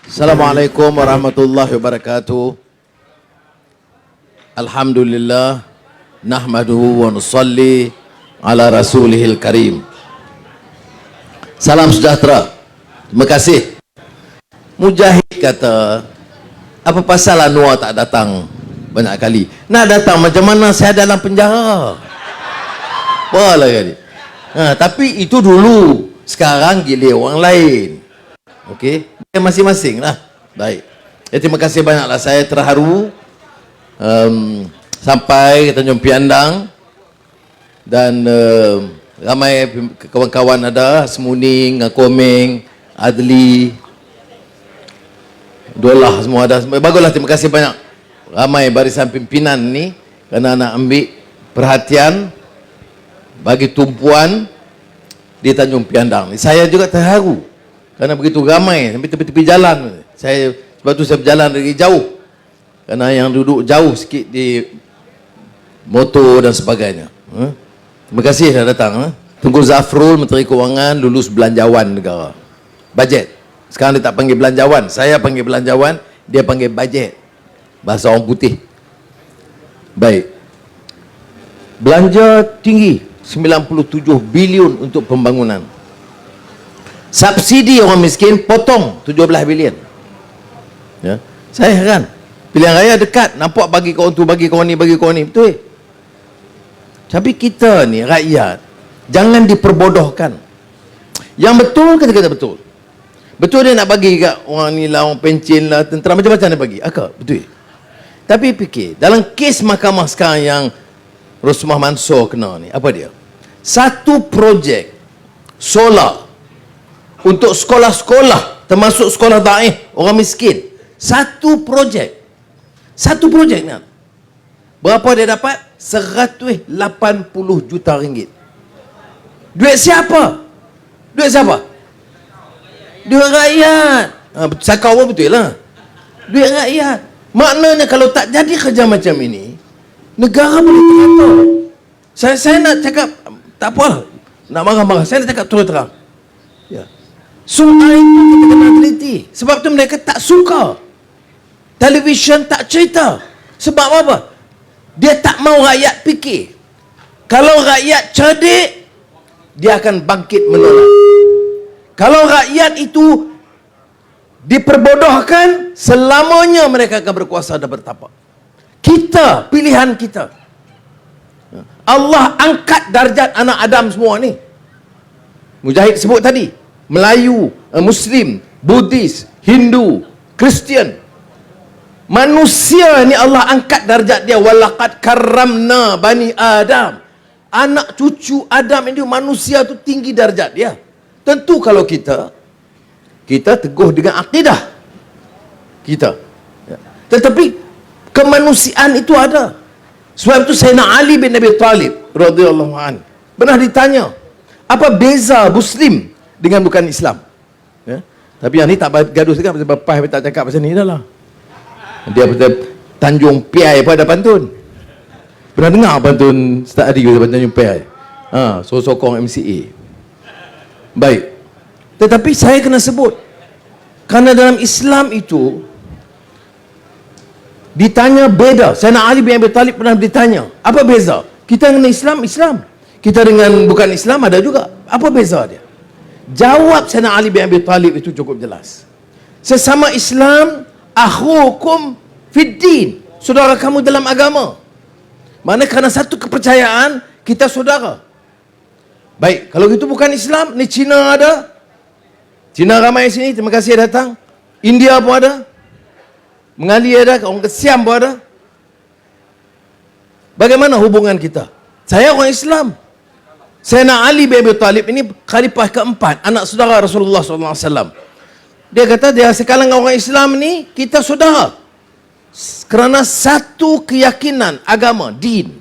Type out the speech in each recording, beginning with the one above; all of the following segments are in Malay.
Assalamualaikum warahmatullahi wabarakatuh. Alhamdulillah nahmaduhu wa nusalli ala rasulihil karim. Salam sejahtera. Terima kasih. Mujahid kata, apa pasal Anwar tak datang banyak kali? Nak datang macam mana saya dalam penjara? Boleh kali. Tapi itu dulu, sekarang gila orang lain. Okey, masing-masing lah. Baik. Terima kasih banyaklah, saya terharu sampai ke Tanjung Piandang dan ramai kawan-kawan ada, Semuning, Komeng, Adli, Dolah, semua ada. Baguslah, terima kasih banyak. Ramai barisan pimpinan ni kerana nak ambil perhatian bagi tumpuan di Tanjung Piandang ni. Saya juga terharu kerana begitu ramai sampai tepi-tepi jalan. Sebab tu saya berjalan dari jauh, kerana yang duduk jauh sikit di motor dan sebagainya. Terima kasih dah datang. Tunku Zafrul, Menteri Kewangan, lulus belanjawan negara, bajet. Sekarang dia tak panggil belanjawan, saya panggil belanjawan, dia panggil bajet, bahasa orang putih. Baik. Belanja tinggi 97 bilion untuk pembangunan. Subsidi orang miskin potong 17 bilion. Ya. Saya heran. Pilihan raya dekat, nampak bagi kawan tu, bagi kawan ni, bagi kawan ni. Betul. Tapi kita ni rakyat jangan diperbodohkan. Yang betul kata betul. Betul dia nak bagi kat orang ni lah, orang pencen lah, tentera macam-macam dia bagi. Akak, betul. Tapi fikir, dalam kes mahkamah sekarang yang Rosmah Mansor kena ni, apa dia? Satu projek solar untuk sekolah-sekolah, termasuk sekolah daif orang miskin. Satu projek ni. Berapa dia dapat? 180 juta ringgit. Duit siapa? Duit siapa? Duit rakyat. Sakau pun betul lah. Duit rakyat. Maknanya kalau tak jadi kerja macam ini, negara boleh teratur. Saya nak cakap, tak apa, nak marah-marah, saya nak cakap terus terang. Ya. Soal itu kita kena teliti. Sebab tu mereka tak suka televisyen tak cerita. Sebab apa? Dia tak mau rakyat fikir. Kalau rakyat cerdik, dia akan bangkit menolak. Kalau rakyat itu diperbodohkan, selamanya mereka akan berkuasa dan bertapak. Kita, pilihan kita. Allah angkat darjat anak Adam semua ni. Mujahid sebut tadi, Melayu, Muslim, Buddhis, Hindu, Kristian. Manusia ni Allah angkat darjat dia. Walaqad karramna bani Adam. Anak cucu Adam ini, manusia tu tinggi darjat dia. Tentu kalau kita teguh dengan akidah kita. Tetapi kemanusiaan itu ada. Sebab itu Sayyidina Ali bin Abi Talib radhiyallahu anhu pernah ditanya, apa beza Muslim dengan bukan Islam? Ya? Tapi yang ni tak gaduh sangat, pasal bapak tak cakap pasal ni dah lah. Dia pasal Tanjung Piai pun ada pantun. Pernah dengar pantun Ustaz Adi pasal Tanjung Piai? Sokong MCA. Baik. Tetapi saya kena sebut, kerana dalam Islam itu ditanya beda. Sayyidina Ali bin Abi Talib pernah ditanya, apa beza? Kita dengan Islam, kita dengan bukan Islam ada juga. Apa beza dia? Jawab Sayyidina Ali bin Abi Talib itu cukup jelas. Sesama Islam, akhukum fiddin, saudara kamu dalam agama. Mana kerana satu kepercayaan, kita saudara. Baik, kalau itu bukan Islam, ni Cina ada. Cina ramai sini, terima kasih datang. India pun ada. Mengalir ada, orang Siam pun ada. Bagaimana hubungan kita? Saya orang Islam. Sayyidina Ali bin Abi Talib ini khalifah keempat, anak saudara Rasulullah SAW. Dia kata, dia sekarang orang Islam ni, kita saudara. Kerana satu keyakinan agama, din.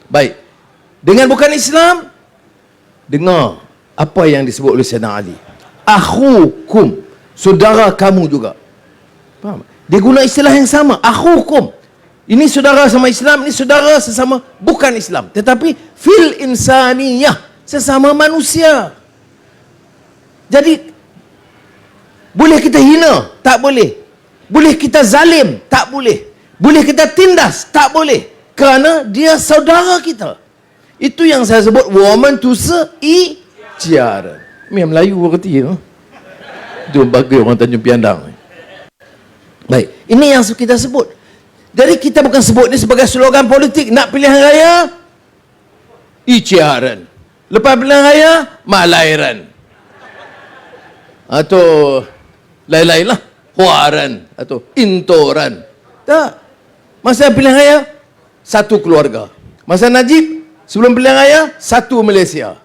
Baik. Dengan bukan Islam, dengar apa yang disebut oleh Sayyidina Ali. Akhukum, saudara kamu juga. Faham? Dia guna istilah yang sama, akhukum. Ini saudara sama Islam, ini saudara sesama bukan Islam. Tetapi fil insaniyah, sesama manusia. Jadi Boleh kita hina? Tak boleh. Boleh kita zalim? Tak boleh. Boleh kita tindas? Tak boleh. Kerana dia saudara kita. Itu yang saya sebut woman tu seijaran. Ini Melayu berarti tu. Itu bagi orang Tanjung Piandang. Baik, ini yang kita sebut. Jadi kita bukan sebut ni sebagai slogan politik. Nak pilihan raya, ijaran. Lepas pilihan raya, malairan. Atau lain-lain lah. Huaran. Atau intoran. Tak. Masa pilihan raya, satu keluarga. Masa Najib, sebelum pilihan raya, satu Malaysia.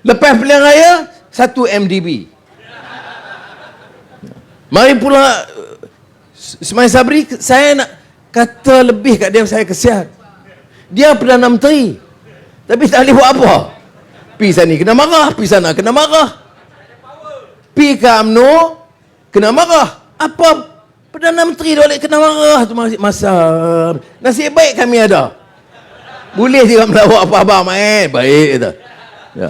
Lepas pilihan raya, satu MDB. Mari pula Ismail Sabri, saya nak kata lebih kat dia, saya kesian. Dia Perdana Menteri, tapi tak boleh buat apa. Pergi sana kena marah, pergi sana kena marah. Pergi ke UMNO, kena marah. Apa Perdana Menteri dia boleh kena marah tu masa. Nasib baik kami ada. Boleh dia melawak apa-apa main. Baik kata. Ya.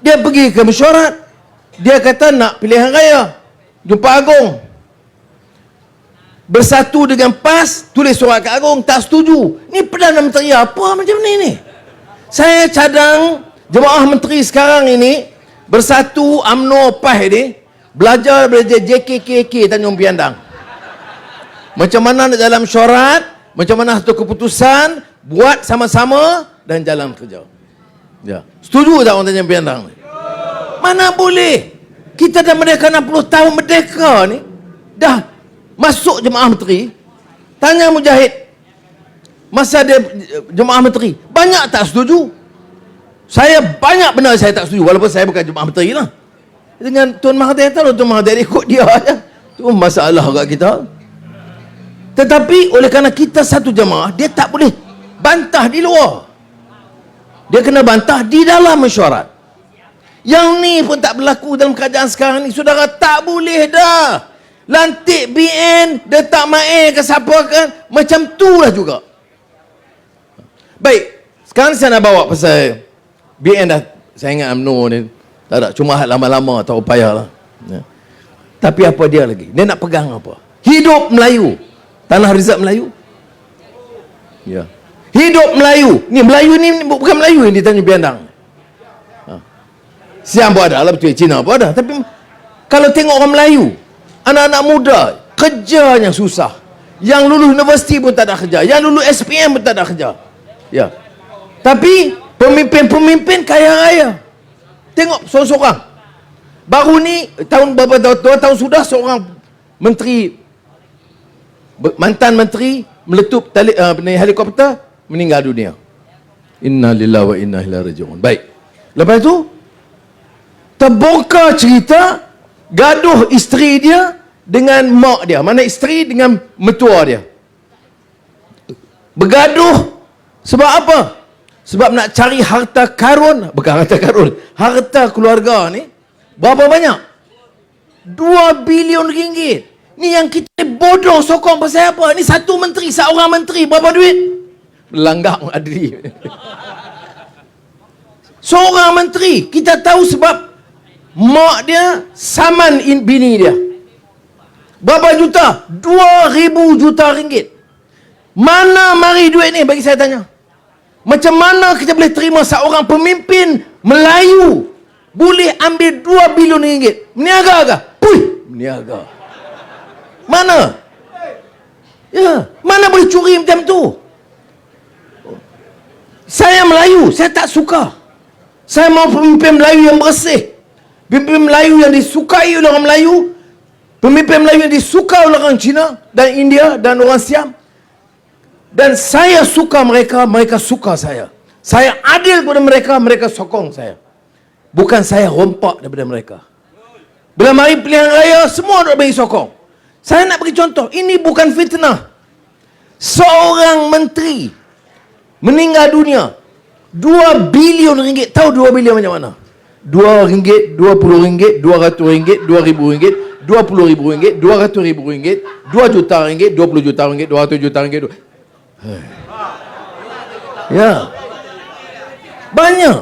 Dia pergi ke mesyuarat. Dia kata nak pilihan raya. Jumpa Agung. Bersatu dengan PAS, tulis surat ke Agung, tak setuju. Ni Perdana Menteri apa macam ni? Saya cadang jemaah menteri sekarang ini bersatu UMNO PAS ni belajar JKKK Tanjung Piandang. Macam mana nak dalam mesyuarat, macam mana satu keputusan, buat sama-sama dan jalan kerja. Ya. Setuju tak orang Tanjung Piandang ni? Mana boleh? Kita dah merdeka 60 tahun merdeka ni. Dah masuk jemaah menteri. Tanya Mujahid. Masa dia jemaah menteri, banyak tak setuju? Saya banyak benar saya tak setuju. Walaupun saya bukan jemaah menteri lah. Dengan Tuan Mahathir, tahu Tuan Mahathir ikut dia aja. Itu masalah kat kita. Tetapi oleh kerana kita satu jemaah, dia tak boleh bantah di luar. Dia kena bantah di dalam mesyuarat. Yang ni pun tak berlaku dalam kerajaan sekarang ni. Saudara, tak boleh dah. Lantik BN, dia tak main ke siapa kan. Macam tu lah juga. Baik, sekarang saya nak bawa pasal BN dah. Saya ingat UMNO ni tak ada, cuma lama-lama tak upaya lah. Ya. Tapi apa dia lagi? Dia nak pegang apa? Hidup Melayu. Tanah Rizal Melayu. Ya. Hidup Melayu. Ni Melayu ni bukan Melayu yang di Tanjung Piandang. Siam pun ada lah, betul, Cina pun ada. Tapi kalau tengok orang Melayu, anak-anak muda, kerjanya susah. Yang lulus universiti pun tak ada kerja. Yang lulus SPM pun tak ada kerja. Ya. Tapi pemimpin-pemimpin kaya raya. Tengok seorang-seorang. Baru ni tahun beberapa 2 tahun sudah seorang menteri, mantan menteri meletup helikopter, meninggal dunia. Inna lillahi wa inna ilaihi raji'un. Baik. Lepas tu terbongkar cerita gaduh isteri dia dengan mak dia. Mana isteri dengan mertua dia. Bergaduh sebab apa? Sebab nak cari harta karun, bukan harta karun, harta keluarga ni. Berapa banyak? 2 bilion ringgit. Ni yang kita bodoh sokong pasal apa? Ni satu menteri, seorang menteri, berapa duit? Langgang adli. Seorang menteri, kita tahu sebab mak dia saman bini dia. Berapa juta? 2,000 juta ringgit. Mana mari duit ni, bagi saya tanya? Macam mana kita boleh terima seorang pemimpin Melayu boleh ambil 2 bilion ringgit? Meniaga ke? Puih, meniaga. Mana? Ya, mana boleh curi macam tu? Saya Melayu, saya tak suka. Saya mau pemimpin Melayu yang bersih. Pemimpin Melayu yang disukai oleh orang Melayu. Pemimpin Melayu yang disukai oleh orang Cina dan India dan orang Siam. Dan saya suka mereka, mereka suka saya. Saya adil kepada mereka, mereka sokong saya. Bukan saya rompak daripada mereka. Bila mari pilihan raya, semua nak bagi sokong. Saya nak bagi contoh, ini bukan fitnah. Seorang menteri meninggal dunia, 2 bilion ringgit. Tahu 2 bilion macam mana? 2 ringgit, 20 ringgit, 200 ringgit, 2,000 ringgit, 20,000 ringgit, 200,000 ringgit, 2 juta ringgit, 20 juta ringgit, 200 juta ringgit. Ya. Banyak.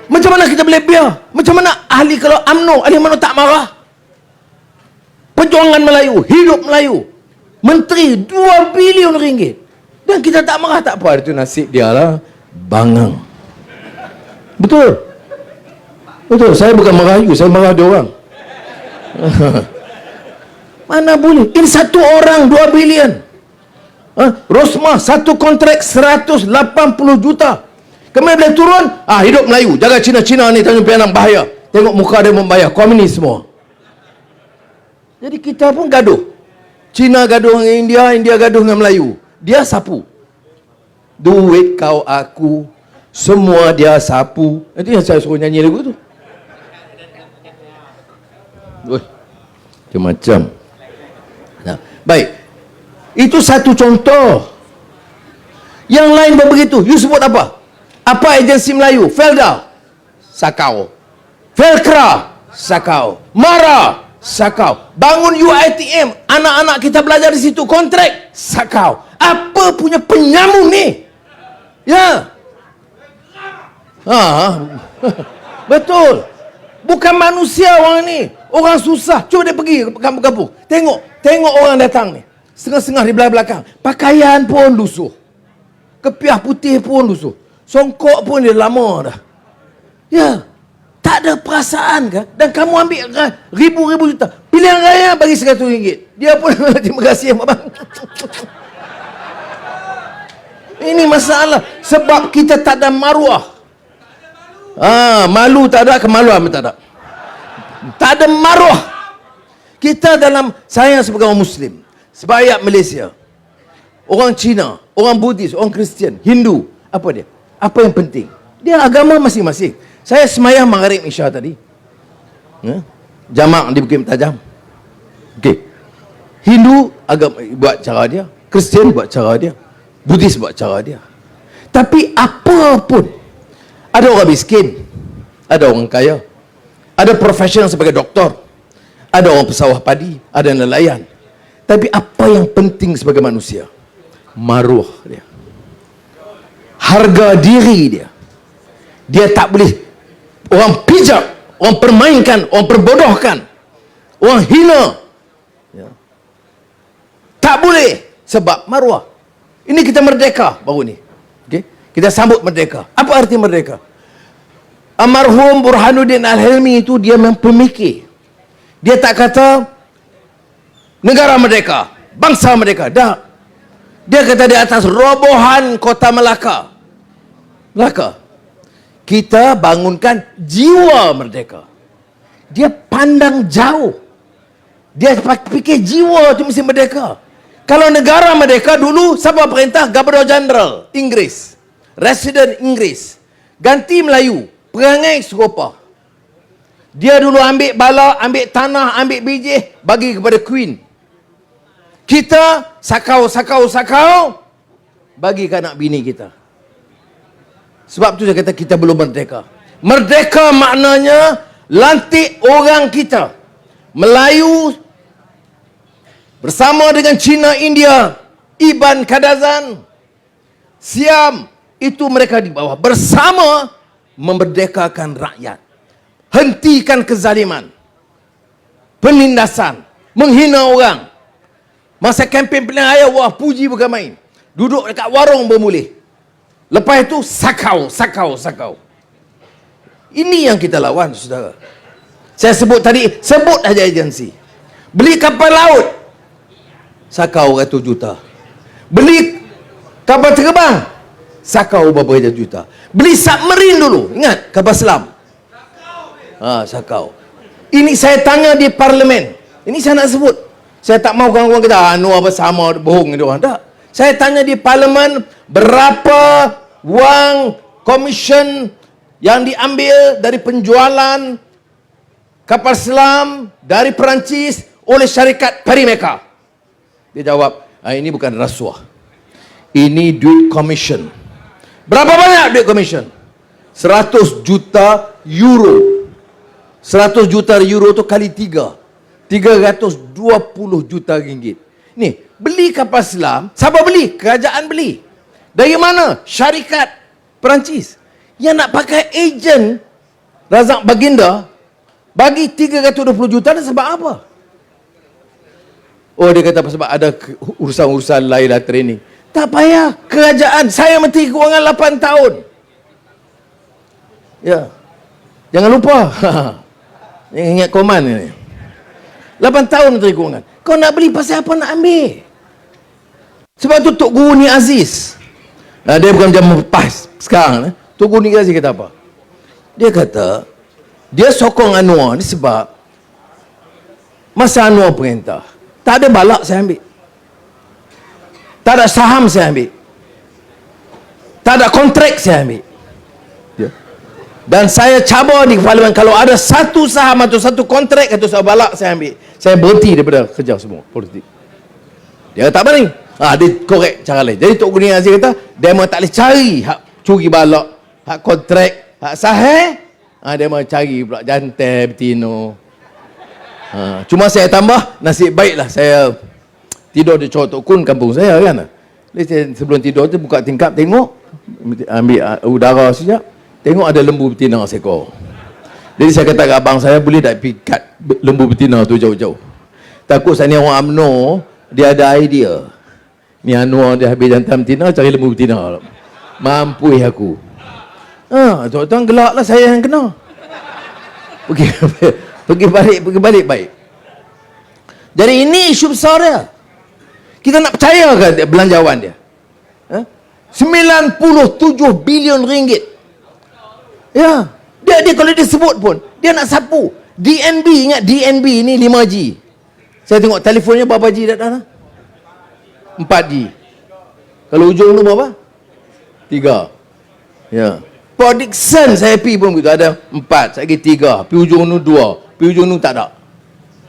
Macam mana kita boleh biar? Macam mana ahli, kalau UMNO, ahli mana tak marah? Perjuangan Melayu, hidup Melayu. Menteri 2 bilion ringgit. Dan kita tak marah, tak apa. Itu nasib dia lah. Bangang. Betul. Betul. Saya bukan merayu, saya marah dia orang. Mana boleh? Ini satu orang 2 bilion. Rosmah satu kontrak 180 juta. Kemudian boleh turun, hidup Melayu. Jaga Cina-Cina ni Tanjung Pinang bahaya. Tengok muka dia membayar. Komunis semua. Jadi kita pun gaduh. Cina gaduh dengan India, India gaduh dengan Melayu. Dia sapu. Duit kau aku, semua dia sapu. Itu yang saya suruh nyanyi lagu tu. Macam-macam. Nah, baik. Itu satu contoh. Yang lain pun begitu. You sebut apa? Apa agensi Melayu? Felda, Sakau. Velcra, Sakau. Mara, Sakau. Bangun UiTM, anak-anak kita belajar di situ, kontrak, Sakau. Apa punya penyambung ni? Ya. Betul. Bukan manusia orang ni. Orang susah. Cuba dia pergi ke kampung-kampung. Tengok orang datang ni. Setengah-setengah di belakang. Pakaian pun lusuh. Kepiah putih pun lusuh. Songkok pun dia lama dah. Ya. Tak ada perasaan kan? Dan kamu ambil ribu-ribu juta. Pilihan raya bagi RM100. Dia pun terima kasih abang. Ini masalah. Sebab kita tak ada maruah. Malu tak ada, kemaluan tak ada. Tak ada maruah. Kita dalam, saya sebagai orang Muslim, sebagai Malaysia, orang Cina, orang Buddhis, orang Kristian, Hindu, apa dia? Apa yang penting? Dia agama masing-masing. Saya semayang Maghrib Isya tadi. Jamak di Bukit Tajam. Okey. Hindu agama buat cara dia, Kristian buat cara dia, Buddhis buat cara dia. Tapi apa pun, ada orang miskin, ada orang kaya, ada profesional sebagai doktor, ada orang pesawah padi, ada nelayan. Tapi apa yang penting sebagai manusia? Maruah dia, harga diri dia. Dia tak boleh orang pijak, orang permainkan, orang perbodohkan, orang hina. Ya. Tak boleh. Sebab maruah. Ini kita merdeka baru ni. Okay? Kita sambut merdeka. Apa arti merdeka? Almarhum Burhanuddin Al-Hilmi itu dia memang pemikir. Dia tak kata negara merdeka, bangsa merdeka. Dah. Dia kata di atas robohan kota Melaka. Melaka. Kita bangunkan jiwa merdeka. Dia pandang jauh. Dia fikir jiwa itu mesti merdeka. Kalau negara merdeka dulu, siapa perintah? Governor General Inggeris, Resident Inggeris. Ganti Melayu, perangai serupa. Dia dulu ambil bala, ambil tanah, ambil biji, bagi kepada Queen. Kita sakau, bagi ke anak bini kita. Sebab tu saya kata kita belum merdeka. Merdeka maknanya lantik orang kita. Melayu bersama dengan Cina, India, Iban, Kadazan, Siam, itu mereka di bawah. Bersama memerdekakan rakyat. Hentikan kezaliman, penindasan, menghina orang. Masa kempen pilihan raya, wah puji bukan main. Duduk dekat warung bermulih. Lepas itu sakau. Ini yang kita lawan, saudara. Saya sebut tadi, sebut aja agensi. Beli kapal laut, sakau 100 juta. Beli kapal terbang, sakau berapa juta. Beli submarine dulu, ingat kapal selam. Sakau. Ini saya tanya di parlimen. Ini saya nak sebut. Saya tak mau kawan-kawan kita apa sama bohong dia orang. Tak. Saya tanya di parlimen berapa wang komisen yang diambil dari penjualan kapal selam dari Perancis oleh syarikat Perimeka. Dia jawab, ini bukan rasuah. Ini duit komisen. Berapa banyak duit komisen? 100 juta euro. 100 juta euro tu kali 3. 320 juta ringgit. Ni, beli kapal selam, siapa beli? Kerajaan beli. Dari mana? Syarikat Perancis. Yang nak pakai ejen Razak Baginda bagi 320 juta dan sebab apa? Oh, dia kata sebab ada urusan-urusan lain lah training. Tak payah. Kerajaan, saya Menteri Kewangan 8 tahun. Ya. Jangan lupa. Ingat koman ni. 8 tahun Menteri Kewangan. Kau nak beli pasal apa nak ambil? Sebab tu Tok Guru Ni Aziz. Dia bukan macam PAS sekarang. Tok Guru Ni Aziz kata apa? Dia kata, dia sokong Anwar ni sebab masa Anwar perintah, tak ada balak saya ambil. Tak ada saham saya ambil. Tak ada kontrak saya ambil. Ya. Dan saya cabar di Parlimen, kalau ada satu saham atau satu kontrak atau satu balak saya ambil, saya berhenti daripada kerja semua politik. Dia tak berani. Dia korek cara lain. Jadi Tok Guru Ni Aziz kata, dia memang tak boleh cari hak curi balak, hak kontrak, hak sahih. Dia memang cari pula jantai, betino. Cuma saya tambah, nasib baiklah saya tidur di Tok Kun, kampung saya kan. Jadi sebelum tidur tu buka tingkap, tengok, ambil udara sekejap, tengok ada lembu betina seekor. Jadi saya kata ke abang saya, boleh tak pikat lembu betina tu jauh-jauh. Takut saya ni orang UMNO, dia ada idea. Ni Anwar dia habis jantan betina, cari lembu betina. Mampu aku. Tuan-tuan gelak lah, saya yang kena. Pergi balik baik. Jadi ini isu besar dia. Kita nak percaya ke belanjawan dia? 97 bilion ringgit. Ya, dia kalau dia sebut pun, dia nak sapu. DNB, ingat DNB ni 5G. Saya tengok telefonnya berapa G dah dah? 4G. Kalau ujung tu berapa? 3. Ya. Port Dickson saya pergi pun begitu, ada 4, saya pergi 3, pergi ujung tu 2, pergi ujung tu tak ada.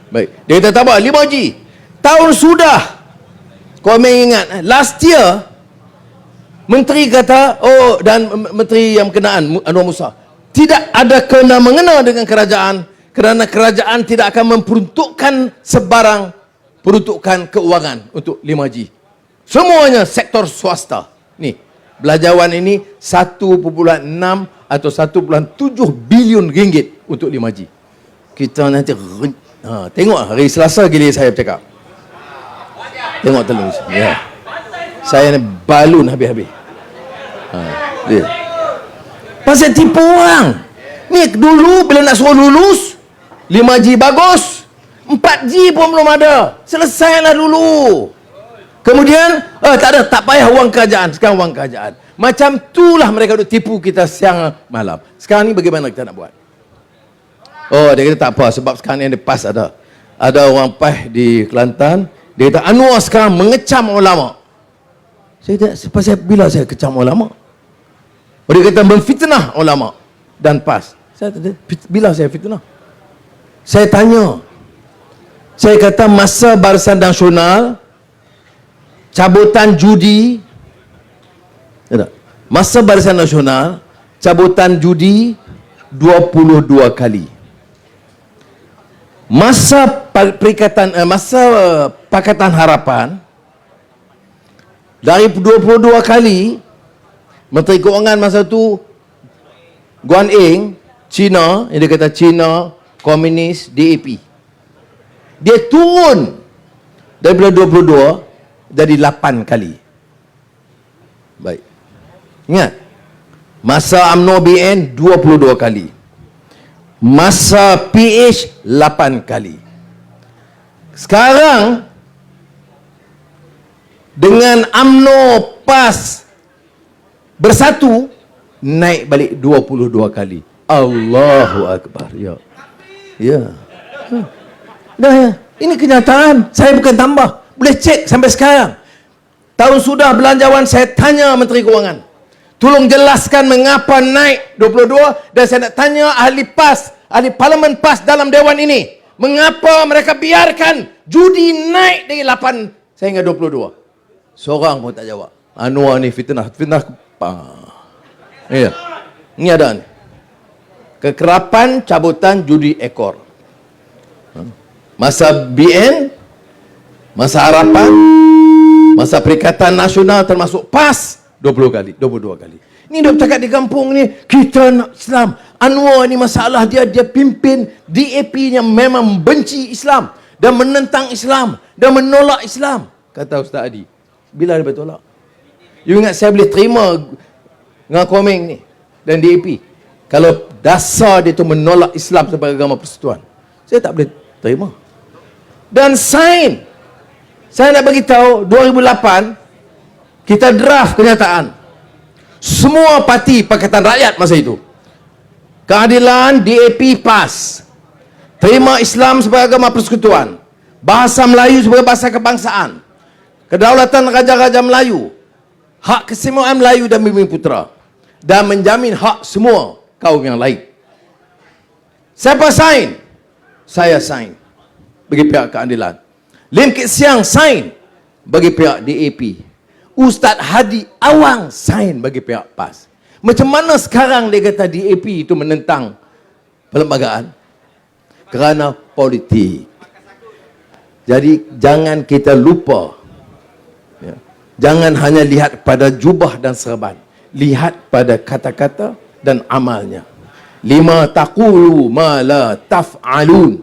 Baik. Dia kata tak apa, 5G. Tahun sudah. Kau ingat, last year menteri kata, dan menteri yang berkenaan Anwar Musa, tidak ada kena-mengena dengan kerajaan kerana kerajaan tidak akan memperuntukkan sebarang peruntukan keuangan untuk 5G. Semuanya sektor swasta. Ni, belanjawan ini 1.6 atau 1.7 bilion ringgit untuk 5G. Kita nanti tengok hari Selasa gila saya bercakap. Tengok televisi. Ya. Saya ni balun habis-habis. Pasal tipu orang. Ni dulu bila nak suruh lulus 5G bagus, 4G pun belum ada. Selesailah dulu. Kemudian tak ada, tak payah wang kerajaan. Sekarang wang kerajaan. Macam itulah mereka duk tipu kita siang malam. Sekarang ni bagaimana kita nak buat? Dia kata tak apa, sebab sekarang ni ada PAS ada. Ada orang PAS di Kelantan, dia kata Anwar sekarang mengecam ulama. Saya kata, pasal bila saya kecam ulama? Dia kata memfitnah ulama dan PAS. Saya kata, bila saya fitnah? Saya tanya. Saya kata masa Barisan Nasional cabutan judi, masa Barisan Nasional cabutan judi 22 kali. Masa Pakatan Harapan dari 22 kali, Menteri Keuangan masa tu Guan Eng, Cina, yang dia kata Cina Komunis DAP. Dia turun daripada 22 jadi 8 kali. Baik. Ingat, masa UMNO BN 22 kali. Masa PH 8 kali. Sekarang dengan UMNO PAS bersatu, naik balik 22 kali. Allahu Akbar. Ya. Ya. Dah ya. Ini kenyataan. Saya bukan tambah. Boleh cek sampai sekarang. Tahun sudah belanjawan, saya tanya Menteri Keuangan, tolong jelaskan mengapa naik 22, dan saya nak tanya ahli PAS, ahli Parlimen PAS dalam Dewan ini, mengapa mereka biarkan judi naik dari 8 sehingga 22. Seorang pun tak jawab. Anwar ni fitnah ya. Ini ada ni. Kekerapan cabutan judi ekor. Masa BN, masa Harapan, masa Perikatan Nasional termasuk PAS 22 kali. Ini dia bercakap di kampung ni, kita nak Islam. Anwar ni masalah dia pimpin DAP yang memang benci Islam. dan menentang Islam dan menolak Islam. Kata Ustaz Adi. Bila dia bertolak? You ingat saya boleh terima dengan Komeng ni dan DAP kalau dasar dia tu menolak Islam sebagai agama persekutuan? Saya tak boleh terima. Dan sign, saya nak bagi tahu 2008 kita draft kenyataan. Semua parti Pakatan Rakyat masa itu. Keadilan, DAP PAS. Terima Islam sebagai agama persekutuan. Bahasa Melayu sebagai bahasa kebangsaan. Kedaulatan Raja-Raja Melayu. Hak kesemuaan Melayu dan Bumi Putera. Dan menjamin hak semua kaum yang lain. Siapa sign? Saya sign. Bagi pihak keadilan. Lim Kit Siang sign. Bagi pihak DAP. Ustaz Hadi Awang sign bagi pihak PAS. Macam mana sekarang dia kata DAP itu menentang perlembagaan? Kerana politik. Jadi jangan kita lupa. Ya. Jangan hanya lihat pada jubah dan serban. Lihat pada kata-kata dan amalnya. Lima taqulu ma la taf'alun.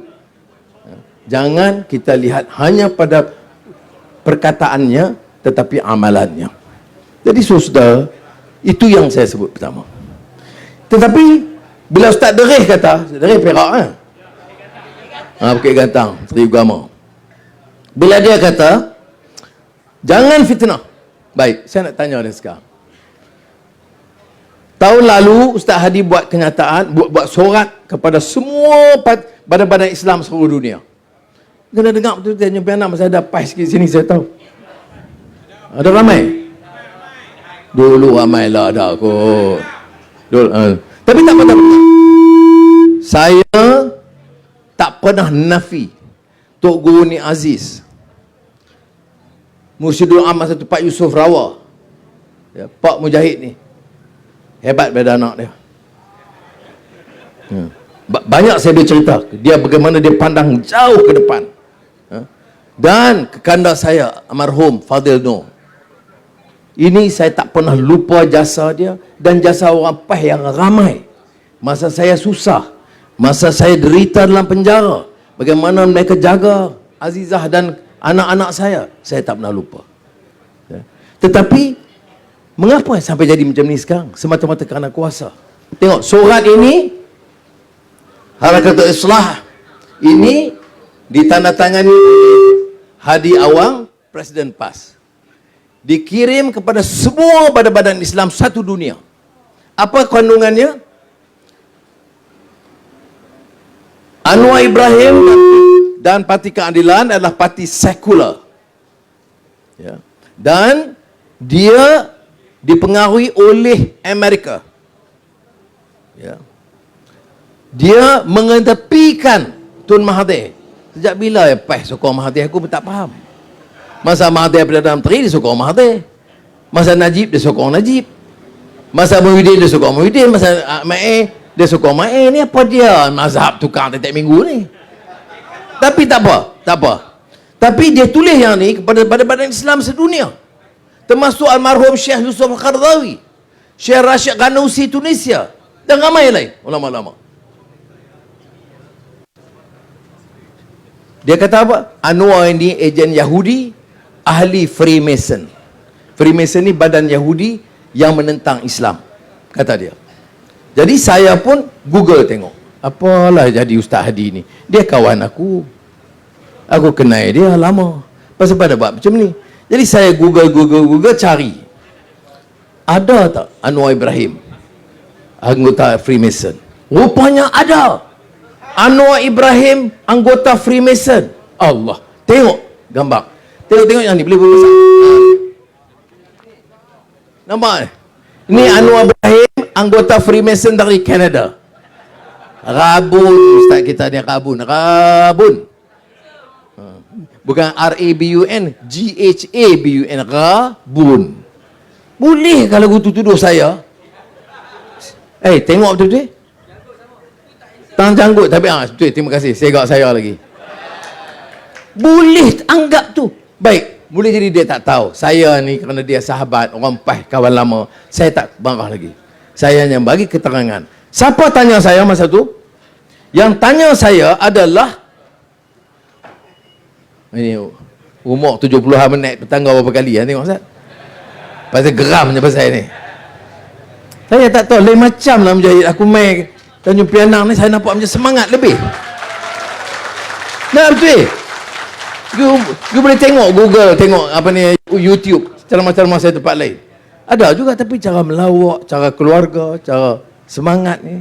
Ya. Jangan kita lihat hanya pada perkataannya tetapi amalannya. Jadi saudara, itu yang saya sebut pertama. Tetapi bila Ustaz Derih kata, Derih Perak kan? Bukit Gantang, Seri Ugama. Bila dia kata jangan fitnah. Baik, saya nak tanya dia sekarang. Tahun lalu Ustaz Hadi buat kenyataan, buat surat kepada semua badan-badan Islam seluruh dunia. Kena dengar betul tanya piana masa ada PAS sikit sini saya tahu. Ada ramai? Dulu ramai lah ada kot. Tapi tak apa. Saya tak pernah nafi Tok Guru Ni Aziz, Mursyidul Am masa tu Pak Yusuf Rawa, ya, Pak Mujahid ni hebat pada anak dia. Banyak saya boleh cerita dia bagaimana dia pandang jauh ke depan. Dan kekanda saya almarhum Fadil Noor, ini saya tak pernah lupa jasa dia dan jasa orang PAS yang ramai. Masa saya susah, masa saya derita dalam penjara, bagaimana mereka jaga Azizah dan anak-anak saya tak pernah lupa. Ya. Tetapi mengapa sampai jadi macam ni sekarang? Semata-mata kerana kuasa. Tengok surat ini, Harakatul Islah ini ditandatangani Hadi Awang, Presiden PAS. Dikirim kepada semua badan-badan Islam satu dunia. Apa kandungannya? Anwar Ibrahim dan Parti Keadilan adalah parti sekular. Ya. Dan dia dipengaruhi oleh Amerika. Ya. Dia mengetepikan Tun Mahathir. Sejak bila ya PAS sokong Mahathir, aku pun tak faham. Masa Mahathir Perdana Menteri, dia sokong Mahathir. Masa Najib, dia sokong Najib. Masa Muhyiddin, dia sokong Muhyiddin. Masa Ma'e, dia sokong Ma'e. Ni apa dia mazhab tukang tiap minggu ni? Tapi tak apa. Tapi dia tulis yang ni kepada badan-badan Islam sedunia. Termasuk almarhum Syekh Yusuf Al-Qaradawi, Syekh Rashid Ghanousi Tunisia, dan ramai lain ulama-ulama. Dia kata apa? Anwar ini ejen Yahudi, ahli Freemason. Freemason ni badan Yahudi yang menentang Islam, kata dia. Jadi saya pun Google tengok, apalah jadi Ustaz Hadi ni. Dia kawan aku kenal dia lama. Pasal pada buat macam ni. Jadi saya Google cari, ada tak Anwar Ibrahim anggota Freemason? Rupanya ada. Anwar Ibrahim anggota Freemason. Allah, tengok gambar, tengok yang ni, boleh besar. Nampak? Ini Anwar Ibrahim anggota Freemason dari Canada. Rabun Ustaz kita ni, Rabun. Bukan R-A-B-U-N, G-H-A-B-U-N, Rabun. Boleh kalau aku tuduh saya. Tengok betul-betul. Tangan janggut tapi betul, terima kasih. Segak saya lagi. Boleh anggap tu. Baik, boleh jadi dia tak tahu. Saya ni kerana dia sahabat, orang PAS, kawan lama, saya tak marah lagi. Saya yang bagi keterangan. Siapa tanya saya masa tu? Yang tanya saya adalah Ini umur 70-an naik petangga berapa kali tengok Ustaz. Pasal geram je pasal ni. Saya tak tahu lain macam lah Mujahid. Aku main Tanjung Pianang ni, saya nampak macam semangat lebih. Nah betul. You boleh tengok Google, tengok apa ni YouTube, ceramah-ceramah saya tempat lain. Ada juga, tapi cara melawak, cara keluarga, cara semangat ni.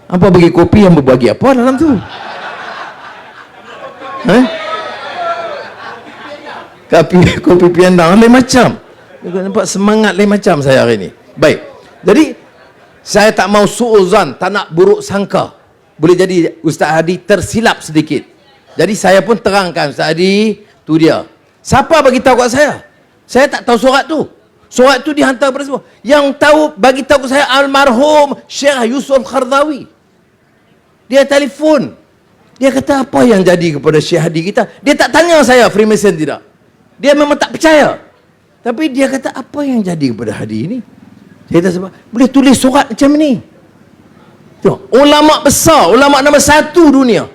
Apa bagi kopi, yang berbagi apa dalam tu? Kopi piandang lain macam. You nampak semangat lain macam saya hari ni. Baik. Jadi saya tak mau suuzan, tak nak buruk sangka. Boleh jadi Ustaz Hadi tersilap sedikit. Jadi saya pun terangkan, Ustaz Hadi, tu dia. Siapa bagi tahu kat saya? Saya tak tahu surat tu. Surat tu dihantar kepada semua. Yang tahu, bagi tahu kat saya almarhum Syekh Yusuf Qaradawi. Dia telefon. Dia kata apa yang jadi kepada Syekh Hadi kita? Dia tak tanya saya Freemason tidak. Dia memang tak percaya. Tapi dia kata apa yang jadi kepada Hadi ini? Saya kata sebab boleh tulis surat macam ni. Tengok, ulama besar, ulama nombor 1 dunia.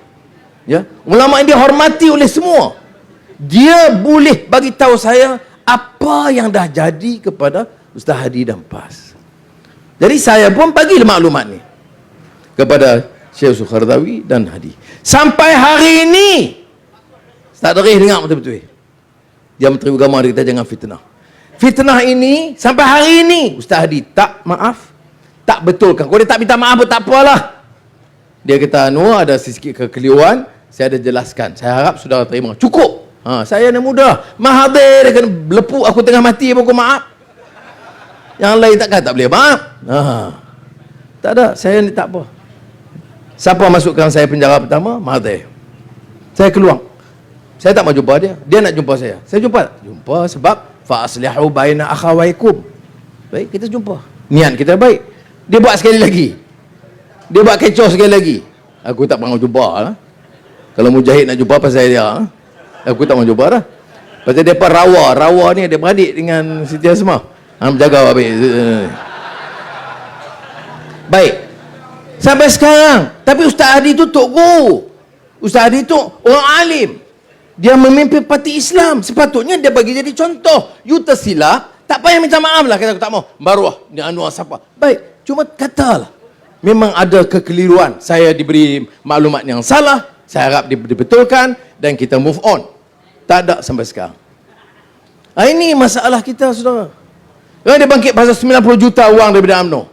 Ya, ulama yang dihormati oleh semua. Dia boleh bagi tahu saya apa yang dah jadi kepada Ustaz Hadi dan PAS. Jadi saya pun bagi maklumat ni kepada Syekh Yusuf Qaradawi dan Hadi. Sampai hari ini tak ada dengar betul-betul. Dia Menteri Agama dia kata jangan fitnah. Fitnah ini sampai hari ini Ustaz Hadi tak maaf, tak betulkan. Kalau dia tak minta maaf pun tak apalah. Dia kata ada sikit kekeliruan, saya ada jelaskan. Saya harap saudara terima. Cukup. Saya ni mudah. Mahathir dia kena lepuk aku tengah mati pun aku maaf. Yang lain takkan tak boleh maaf. Tak ada, saya ni tak apa. Siapa masukkan saya penjara pertama? Mahathir. Saya keluar. Saya tak mau jumpa dia. Dia nak jumpa saya. Saya jumpa. Jumpa sebab fa'aslihu baina akhawaikum. Baik, kita jumpa. Niat kita baik. Dia buat sekali lagi. Dia buat kecoh sekali lagi. Aku tak mau jumpa lah. Kalau Mujahid nak jumpa pasal dia, aku tak mau jumpa lah. Pasal dia rawa ni dia beradik dengan Siti Asmah. Menjaga habis. Baik. Sampai sekarang. Tapi Ustaz Hadi tu Tok Guru. Ustaz Hadi tu orang alim. Dia memimpin parti Islam. Sepatutnya dia bagi jadi contoh. You tersilap, tak payah minta maaf lah. Kata aku tak mau. Baruah. Ni Anwar siapa. Baik. Cuma katalah. Memang ada kekeliruan. Saya diberi maklumat yang salah. Saya harap dibetulkan. Dan kita move on. Tak ada sampai sekarang. Ini masalah kita, saudara. Dia bangkit pasal 90 juta wang daripada UMNO.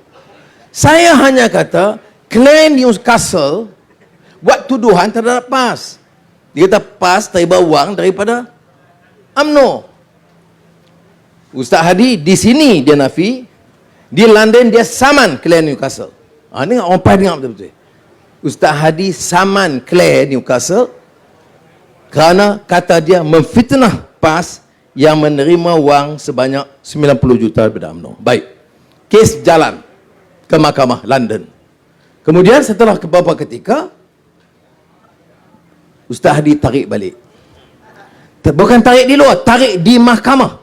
Saya hanya kata, Claire Newcastle buat tuduhan terhadap PAS. Dia kata PAS terima wang daripada UMNO. Ustaz Hadi di sini dia nafi, di London dia saman Claire Newcastle. Ini orang PAS dengar betul-betul. Ustaz Hadi saman Claire Newcastle kerana kata dia memfitnah PAS yang menerima wang sebanyak 90 juta daripada UMNO. Baik. Kes jalan ke mahkamah London. Kemudian setelah beberapa ketika Ustaz Hadi tarik balik. Bukan tarik di luar, tarik di mahkamah.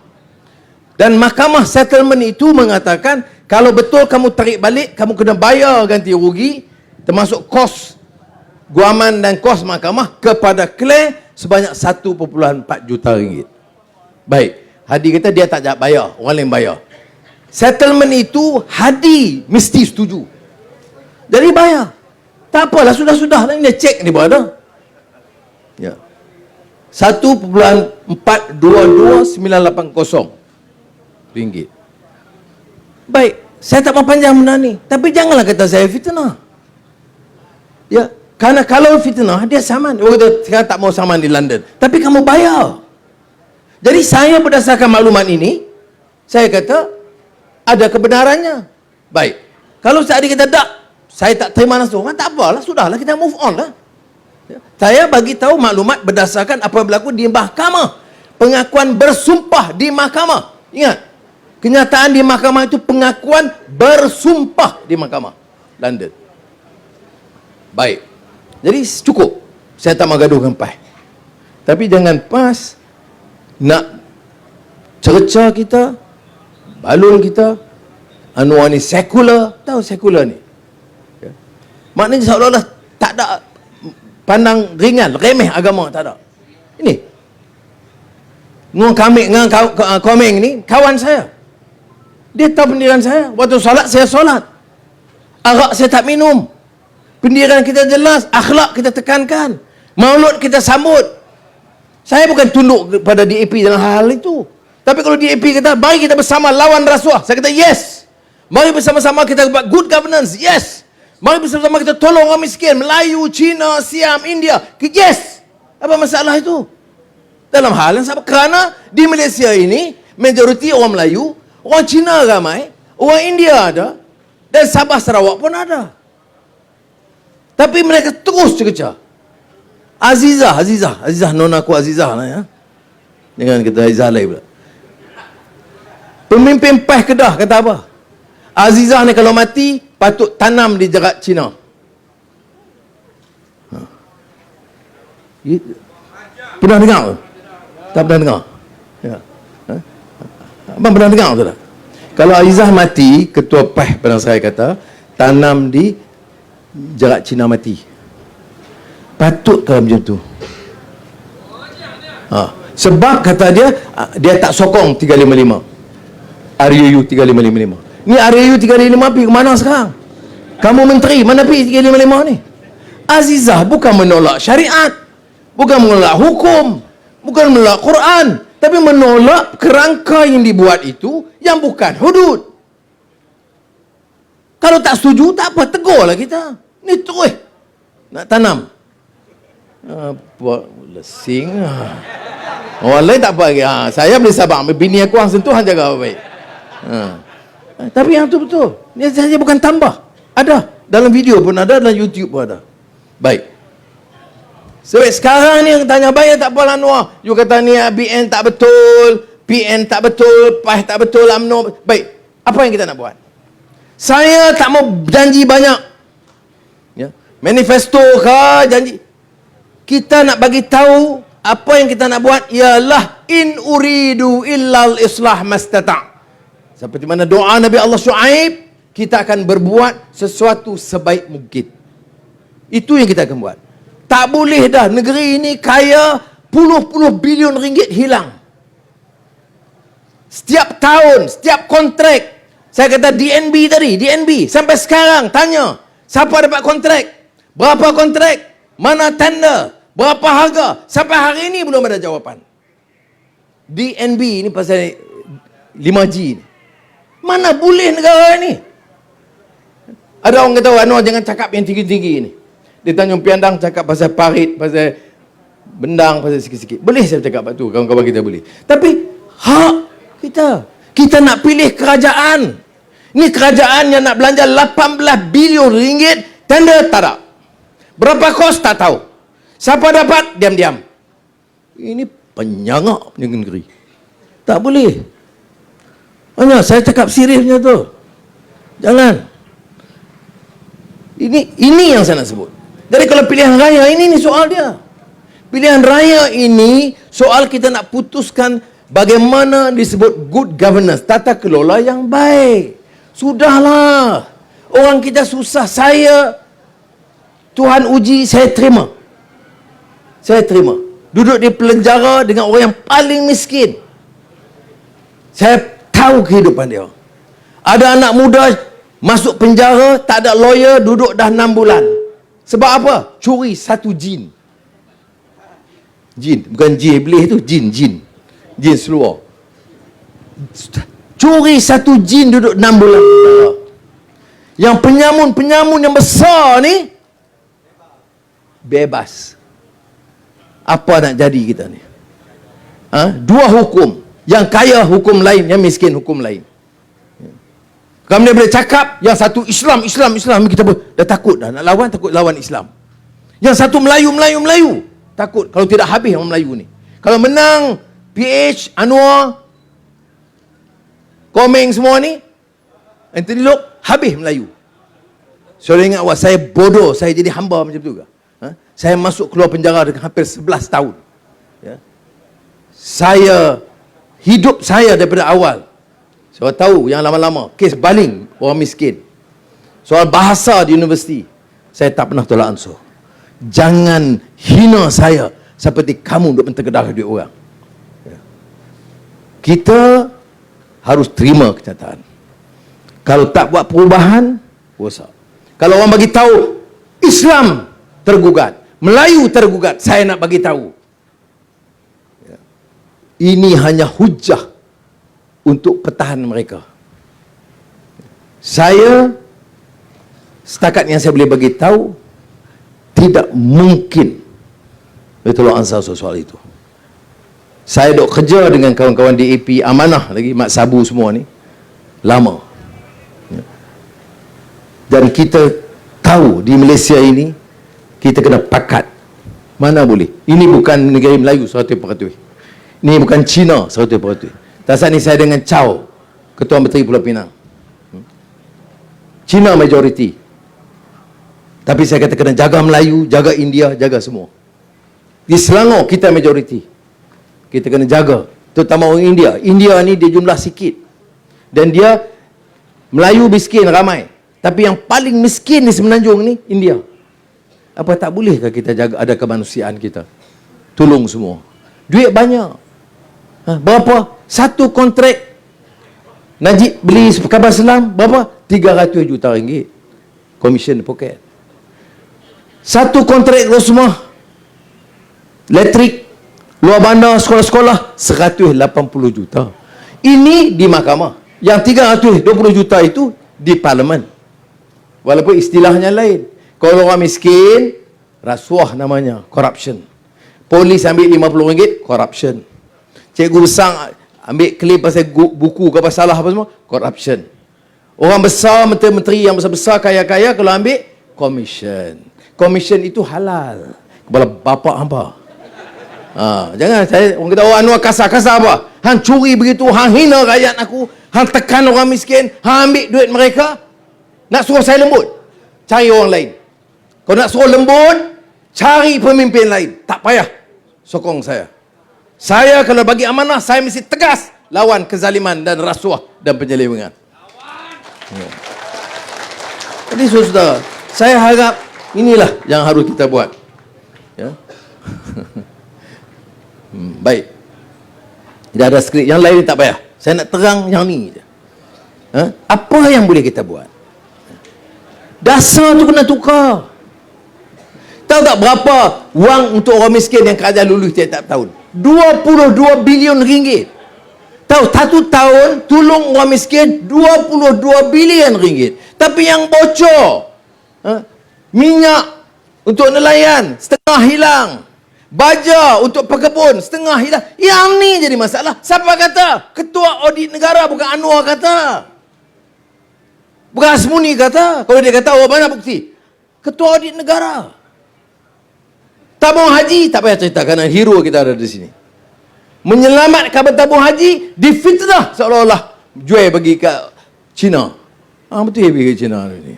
Dan mahkamah settlement itu mengatakan kalau betul kamu tarik balik, kamu kena bayar ganti rugi termasuk kos guaman dan kos mahkamah kepada Claire sebanyak 1.4 juta ringgit. Baik. Hadi kata dia tak nak bayar, orang lain bayar. Settlement itu Hadi mesti setuju. Jadi bayar. Tak apalah, sudah-sudah lah. Dia cek ni berada. Ya. 1.422980 ringgit. Baik. Saya tak mau panjang benda ni. Tapi janganlah kata saya fitnah. Ya. Karena kalau fitnah, dia saman. Oh, dia sekarang tak mau saman di London. Tapi kamu bayar. Jadi saya berdasarkan maklumat ini, saya kata, ada kebenarannya. Baik. Kalau Ustaz Hadi kata tak, saya tak terima langsung, tak apalah, sudahlah, kita move on lah. Saya bagi tahu maklumat berdasarkan apa yang berlaku di mahkamah. Pengakuan bersumpah di mahkamah. Ingat, kenyataan di mahkamah itu pengakuan bersumpah di mahkamah London. Baik. Jadi cukup. Saya tak mau gaduh dengan PAS. Tapi jangan PAS nak cerca kita, balun kita, Anwar ni sekular. Tahu sekular ni? Ya. Maknanya seolah-olah tak ada pandang ringan, remeh agama, tak ada. Ini Komeng ni kawan saya. Dia tahu pendirian saya. Waktu solat, saya solat. Arak saya tak minum. Pendirian kita jelas. Akhlak kita tekankan. Maulud kita sambut. Saya bukan tunduk kepada DAP dalam hal itu. Tapi kalau DAP kata, mari kita bersama lawan rasuah. Saya kata, yes. Mari bersama-sama kita buat good governance. Yes. Mari bersama-sama kita tolong orang miskin. Melayu, Cina, Siam, India. Yes. Apa masalah itu? Dalam hal yang sama. Kerana di Malaysia ini, majoriti orang Melayu, orang Cina ramai, orang India ada, dan Sabah Sarawak pun ada. Tapi mereka terus cerca. Azizah, nona aku Azizah lah ya. Jangan kata Azizah lain pula. Pemimpin PAS Kedah kata apa? Azizah ni kalau mati, patut tanam di jarak Cina. Pernah dengar? Tak pernah dengar? Ya. Abang pernah dengar tu tak? Kalau Azizah mati, ketua PAS pernah saya kata, tanam di jarak Cina mati. Patut kalau macam tu. Sebab kata dia tak sokong 355. RUU 3555. Ni RUU 355 pergi ke mana sekarang? Kamu menteri, mana pergi 355 ni? Azizah bukan menolak syariat, bukan menolak hukum, bukan menolak Quran, tapi menolak kerangka yang dibuat itu yang bukan hudud. Kalau tak setuju, tak apa, tegurlah kita. Ni terus nak tanam. Apa lesing. Orang lain tak apa lagi. Saya boleh sabar. Bini aku orang sentuhan jaga baik. Tapi yang tu betul. Ni saja bukan tambah. Ada. Dalam video pun ada, dalam YouTube pun ada. Baik. Sebab sekarang ni yang tanya baik tak apalah Noah. You kata ni BN tak betul, PN tak betul, PAS tak betul, UMNO. Baik. Apa yang kita nak buat? Saya tak mau janji banyak. Ya. Manifesto ke janji. Kita nak bagi tahu apa yang kita nak buat ialah in uridu illal islah mastata'. Seperti mana doa Nabi Allah Shu'aib, kita akan berbuat sesuatu sebaik mungkin. Itu yang kita akan buat. Tak boleh dah negeri ini kaya puluh-puluh bilion ringgit hilang. Setiap tahun, setiap kontrak. Saya kata DNB tadi, DNB sampai sekarang tanya, siapa dapat kontrak? Berapa kontrak? Mana tender? Berapa harga? Sampai hari ini belum ada jawapan. DNB ni pasal 5G ni. Mana boleh negara ni? Ada orang kata, Anwar jangan cakap yang tinggi-tinggi ni. Di Tanjung Piandang cakap pasal parit, pasal bendang, pasal sikit-sikit. Boleh saya cakap tu, kawan-kawan kita boleh. Tapi hak kita nak pilih kerajaan. Ni kerajaan yang nak belanja 18 bilion ringgit, tender tak ada. Berapa kos tak tahu. Siapa dapat? Diam-diam. Ini penyangak punya negeri. Tak boleh. Hanya saya cakap seriusnya tu. Jangan. Ini yang saya nak sebut. Jadi kalau pilihan raya ini soal dia. Pilihan raya ini soal kita nak putuskan bagaimana disebut good governance, tata kelola yang baik. Sudahlah. Orang kita susah. Tuhan uji, saya terima. Saya terima. Duduk di penjara dengan orang yang paling miskin. Saya tahu kehidupan dia. Ada anak muda masuk penjara, tak ada lawyer, duduk dah 6 bulan. Sebab apa? Curi satu jin. Jin, bukan jin iblis tu, jin. Jin seluar. Curi satu jin duduk 6 bulan penjara. Yang penyamun yang besar ni bebas. Apa nak jadi kita ni? Dua hukum. Yang kaya hukum lain, yang miskin hukum lain. Kalau dia boleh cakap, yang satu Islam, kita pun dah takut dah. Nak lawan, takut lawan Islam. Yang satu Melayu. Takut kalau tidak habis orang Melayu ni. Kalau menang PH, Anwar, Komeng semua ni, Anthony Lok, habis Melayu. Saya ingat, wah saya bodoh, saya jadi hamba macam tu ke? Saya masuk keluar penjara dengan hampir 11 tahun. Ya. Hidup saya daripada awal. Saya tahu yang lama-lama, kes baling orang miskin. Soal bahasa di universiti, saya tak pernah tolak ansur. Jangan hina saya seperti kamu duk menterkedah duit orang. Ya. Kita harus terima kenyataan. Kalau tak buat perubahan, rosak. Kalau orang bagi tahu Islam tergugat, Melayu tergugat, saya nak bagi tahu. Ini hanya hujah untuk pertahan mereka. Saya, setakat yang saya boleh bagi tahu, tidak mungkin bertolak ansur soal itu. Saya duk kerja dengan kawan-kawan DAP Amanah lagi, Mat Sabu semua ni, lama. Dan kita tahu di Malaysia ini, kita kena pakat. Mana boleh. Ini bukan negara Melayu 100%. Ini bukan Cina 100%. Tak saat ni saya dengan Chow, Ketua Menteri Pulau Pinang. Cina majoriti. Tapi saya kata kena jaga Melayu, jaga India, jaga semua. Di Selangor kita majoriti. Kita kena jaga. Terutama orang India. India ni dia jumlah sikit. Dan dia Melayu miskin ramai. Tapi yang paling miskin di Semenanjung ni India. Apa tak bolehkah kita jaga ada kemanusiaan kita? Tolong semua. Duit banyak. Berapa? Satu kontrak Najib beli kapal selam berapa? 300 juta ringgit. Commission poket. Satu kontrak Rosmah elektrik luar bandar sekolah-sekolah 180 juta. Ini di mahkamah. Yang 320 juta itu di parlimen. Walaupun istilahnya lain. Kalau orang miskin, rasuah namanya, corruption. Polis ambil RM50, corruption. Cikgu besar ambil klaim pasal buku ke pasal salah apa semua, corruption. Orang besar, menteri-menteri yang besar-besar, kaya-kaya, kalau ambil commission. Commission itu halal. Kepala bapak hampa. Jangan saya orang kata Anwar kasar-kasar apa? Hang curi begitu, hang hina rakyat aku, hang tekan orang miskin, hang ambil duit mereka. Nak suruh saya lembut, cari orang lain. Kalau nak suruh lembut, cari pemimpin lain. Tak payah sokong saya. Saya kalau bagi amanah, saya mesti tegas lawan kezaliman dan rasuah dan penyelewengan. Jadi saudara, saya harap inilah yang harus kita buat. Ya. Baik. Dah ada skrip yang lain tak payah. Saya nak terang yang ni je. Apa yang boleh kita buat? Dasar tu kena tukar. Tahu tak berapa wang untuk orang miskin yang kerajaan lulus tiap-tiap tahun? 22 bilion ringgit. Tahu, satu tahun tolong orang miskin 22 bilion ringgit. Tapi yang bocor, minyak untuk nelayan setengah hilang, baja untuk pekebun setengah hilang. Yang ni jadi masalah. Siapa kata? Ketua Audit Negara, bukan Anwar kata. Bukan Asmuni kata. Kalau dia kata, oh mana bukti? Ketua Audit Negara. Tabung haji, tak payah cerita kerana hero kita ada di sini. Menyelamatkan tabung haji, difitnah seolah-olah jual bagi ke Cina. Betul ya bagi ke Cina ni.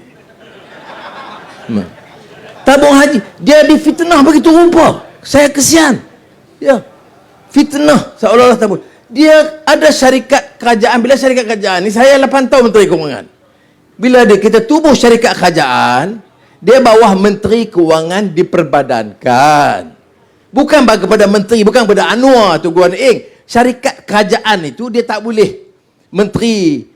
Tabung haji, dia difitnah begitu rupa. Saya kesian. Ya. Fitnah seolah-olah tabung. Dia ada syarikat kerajaan. Bila syarikat kerajaan ni, saya 8 tahun Menteri Keuangan. Bila kita tubuh syarikat kerajaan, dia bawah Menteri Keuangan diperbadankan. Bukan kepada Menteri, bukan kepada Anwar tu Guan Eng. Syarikat kerajaan itu dia tak boleh Menteri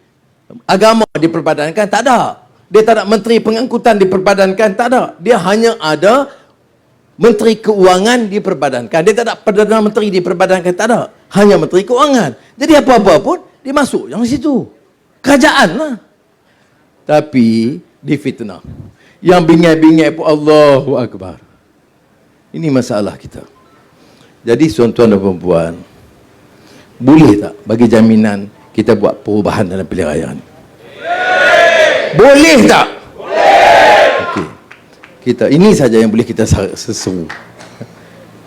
Agama diperbadankan, tak ada. Dia tak ada Menteri Pengangkutan diperbadankan, tak ada. Dia hanya ada Menteri Keuangan diperbadankan. Dia tak ada Perdana Menteri diperbadankan, tak ada. Hanya Menteri Keuangan. Jadi apa-apa pun dia masuk yang situ. Kerajaan lah. Tapi difitnah. Yang bingai-bingai pun Allahu Akbar. Ini masalah kita. Jadi tuan-tuan dan puan-puan, boleh tak bagi jaminan kita buat perubahan dalam pilihan raya ni? Boleh tak? Boleh. Okey. Kita ini saja yang boleh kita seru.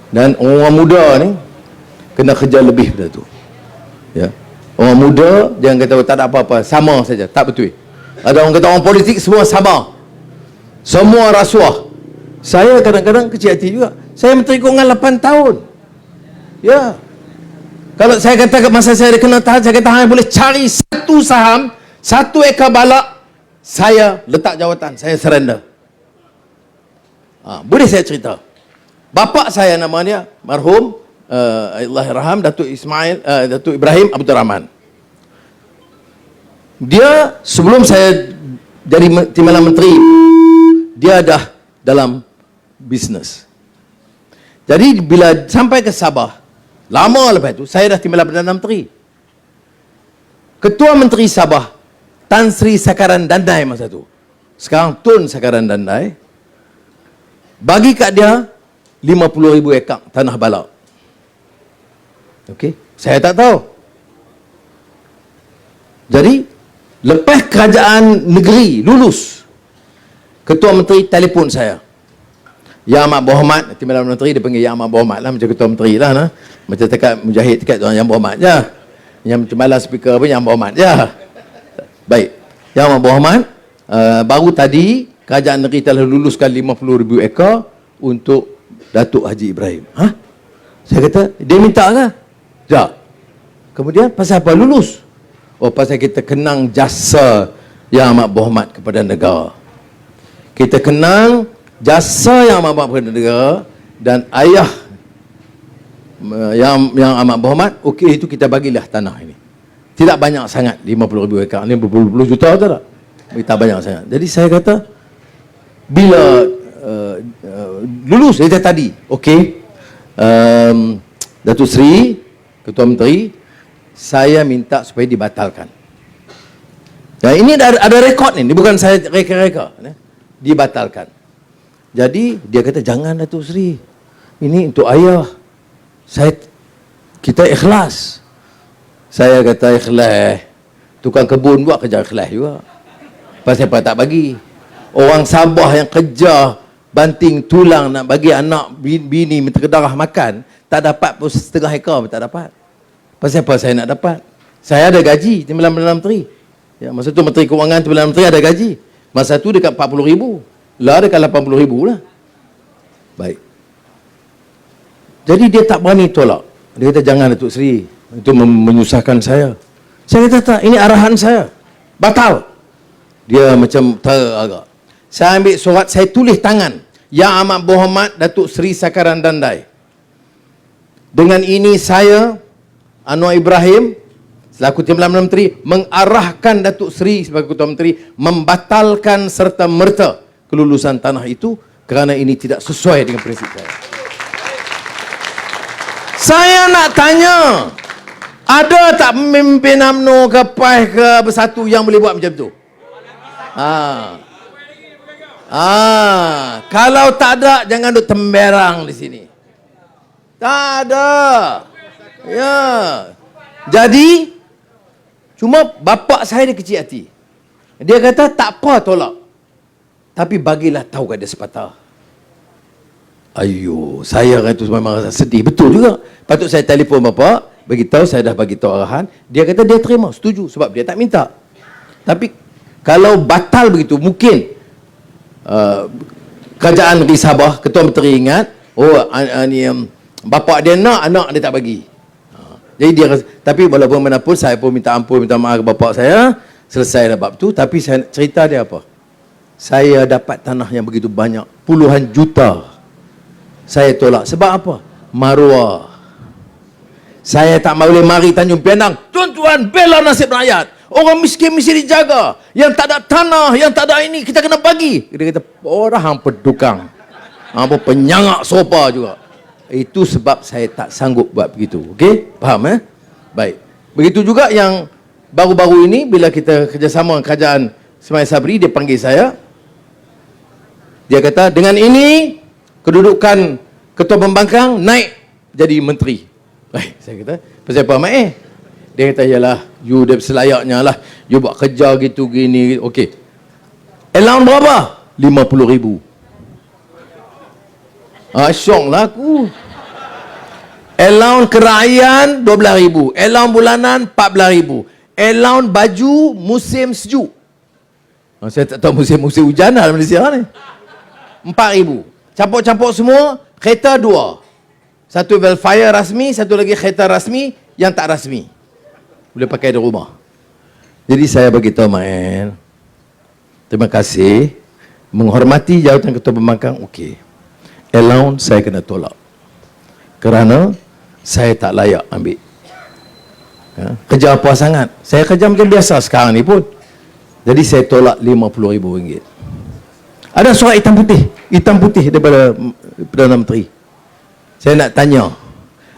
Dan orang muda ni kena kerja lebih pada tu. Ya. Orang muda jangan kata tak ada apa-apa, sama saja. Tak betul. Ada orang kata orang politik semua sama. Semua rasuah. Saya kadang-kadang kecil hati juga. Saya Menteri Keuangan 8 tahun. Ya. Kalau saya kata masa saya kena tahan, saya kata hanya boleh cari satu saham, 1 ekar balak, saya letak jawatan, saya surrender. Boleh saya cerita. Bapa saya nama dia marhum Allahyarham Datuk Datuk Ibrahim Abdul Rahman. Dia sebelum saya jadi Timbalan Menteri, dia dah dalam bisnes. Jadi bila sampai ke Sabah, lama lepas itu saya dah Timbalan Perdana Menteri. Ketua Menteri Sabah Tan Sri Sakaran Dandai masa tu, sekarang Tun Sakaran Dandai, bagi kat dia 50,000 ekar tanah balak. Okey, saya tak tahu. Jadi lepas kerajaan negeri lulus, Ketua Menteri telefon saya. Ya Amat Berhormat, Timbalan Menteri dia panggil Ya Amat Berhormat lah, macam Ketua Menteri lah. Nah. Macam tekat Mujahid tekat tuan Yang Berhormat je. Yang Timbalan Speaker pun Yang Berhormat je. Baik. Yang Amat Berhormat, baru tadi kerajaan negeri telah luluskan 50,000 ekar untuk Datuk Haji Ibrahim. Ha? Saya kata, dia minta ke? Tak. Kemudian pasal apa lulus? Oh, pasal kita kenang jasa Yang Amat Berhormat kepada negara. Kita kenang jasa Yang Amat Berhormat kepada negara, dan ayah yang amat berhormat, okey, itu kita bagilah tanah ini. Tidak banyak sangat, 50,000 ekar, 50 juta tu tak? Tak banyak sangat. Jadi saya kata, bila lulus dia tadi, okey, Datuk Seri Ketua Menteri, saya minta supaya dibatalkan. Dan ini ada rekod ni, bukan saya reka-reka, dibatalkan. Jadi dia kata, jangan Datuk Seri, ini untuk ayah. Kita ikhlas. Saya kata ikhlas. Tukang kebun buat kerja ikhlas juga. Pasal apa tak bagi? Orang Sabah yang kerja banting tulang nak bagi anak bini minta darah makan, tak dapat pun setengah ekar pun tak dapat. Pasal apa saya nak dapat? Saya ada gaji Timbalan Perdana Menteri. Ya, masa tu Menteri Kewangan Timbalan Menteri ada gaji. Masa tu dekat 40,000. Lah dekat 80,000 lah. Baik. Jadi dia tak berani tolak. Dia kata, jangan Datuk Seri, itu menyusahkan saya. Saya kata, tak, ini arahan saya. Batal. Dia macam agak. Saya ambil surat, saya tulis tangan. Yang Amat Berhormat Datuk Seri Sakaran Dandai. Dengan ini saya, Anwar Ibrahim, selaku Timbalan Menteri, mengarahkan Datuk Seri sebagai Ketua Menteri membatalkan serta merta kelulusan tanah itu kerana ini tidak sesuai dengan prinsip saya. Saya nak tanya, ada tak pemimpin UMNO ke PAS ke Bersatu yang boleh buat macam tu? Kalau tak ada, jangan duk temberang di sini. Tak ada. Ya. Jadi, cuma bapak saya dia kecil hati. Dia kata, tak apa tolak. Tapi bagilah tahu kat dia sepatah. Ayuh, saya kan tu memang rasa sedih. Betul juga. Patut saya telefon bapak, bagi tahu, saya dah bagi tahu arahan. Dia kata dia terima, setuju sebab dia tak minta. Tapi kalau batal begitu, mungkin kerajaan negeri Sabah, Ketua Menteri ingat, bapak dia nak, anak dia tak bagi. Jadi dia rasa, tapi walaupun mana pun saya pun minta ampun, minta maaf ke bapak saya, selesai dah bab tu. Tapi saya cerita dia apa? Saya dapat tanah yang begitu banyak, puluhan juta. Saya tolak. Sebab apa? Maruah. Saya tak boleh mari Tanjung Pinang. Tuan-tuan, bela nasib rakyat. Orang miskin mesti dijaga. Yang tak ada tanah, yang tak ada ini, kita kena bagi. Dia kata, orang pedukang. Apa penyangak sopa juga. Itu sebab saya tak sanggup buat begitu. Okey? Faham Baik. Begitu juga yang baru-baru ini, bila kita kerjasama dengan kerajaan Semai Sabri, dia panggil saya. Dia kata, dengan ini, kedudukan Ketua Pembangkang naik jadi menteri. Saya kata, pasal apa Mak Dia kata, yalah, you dah selayaknya lah. You buat kerja gitu gini. Okey. Allowance berapa? 50,000. Syok lah aku. Allowance kerajaan 12,000. Allowance bulanan 14,000. Allowance baju musim sejuk. Saya tak tahu musim hujan lah Malaysia ni. 4,000. Campur-campur semua, kereta 2. Satu Velfire rasmi, satu lagi kereta rasmi yang tak rasmi. Boleh pakai di rumah. Jadi saya beritahu Mak terima kasih. Menghormati jawatan Ketua Pembangkang, okey. Allowance saya kena tolak. Kerana saya tak layak ambil. Kerja apa sangat? Saya kerja macam biasa sekarang ni pun. Jadi saya tolak RM50,000. Ada surat hitam putih daripada Perdana Menteri. Saya nak tanya,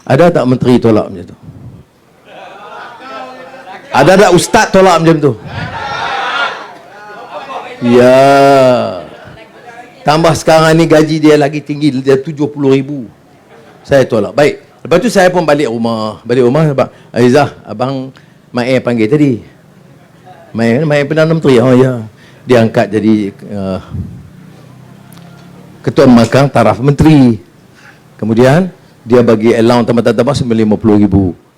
ada tak menteri tolak macam tu? Ada tak ustaz tolak macam tu? Ya. Tambah sekarang ni gaji dia lagi tinggi, dia RM70,000. Saya tolak. Baik. Lepas tu saya pun balik rumah sebab Aizah, abang Mai panggil tadi. Mai Perdana Menteri. Oh ya. Dia angkat jadi Ketua Mahkamah Taraf Menteri. Kemudian dia bagi allowance tambah-tambah RM50,000.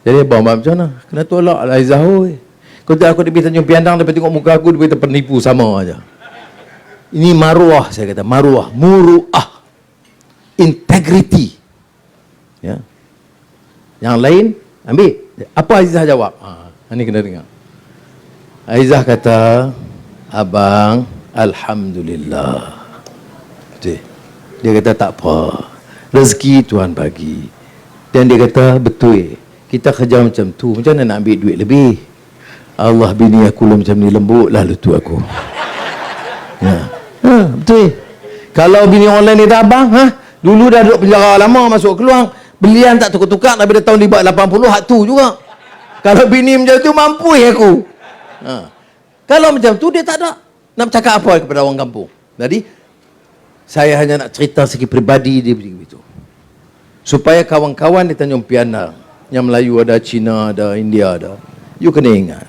Jadi abang macam mana? Kena tolak Aizah. Kau tak aku pergi Tanjung Piandang, dia tengok muka aku, dia penipu sama aja. Ini maruah, saya kata maruah, muruah, integrity. Ya. Yang lain ambil. Apa Aizah jawab? Ini kena dengar. Aizah kata, abang, alhamdulillah. Betul. Dia kata tak apa, rezeki Tuhan bagi. Dan dia kata betul, kita kerja macam tu, macam mana nak ambil duit lebih? Allah, bini aku macam ni lembut lah lutu aku. Ya. Betul. Kalau bini orang lain dia abang, dulu dah duduk penjara lama, masuk keluar, belian tak tukar-tukar daripada tahun 80 hak tu juga. Kalau bini macam tu, mampu aku. Kalau macam tu, dia tak ada nak cakap apa kepada orang kampung. Jadi saya hanya nak cerita segi peribadi dia begitu, supaya kawan-kawan di Tanjung Piandang, yang Melayu ada, Cina ada, India ada, you kena ingat,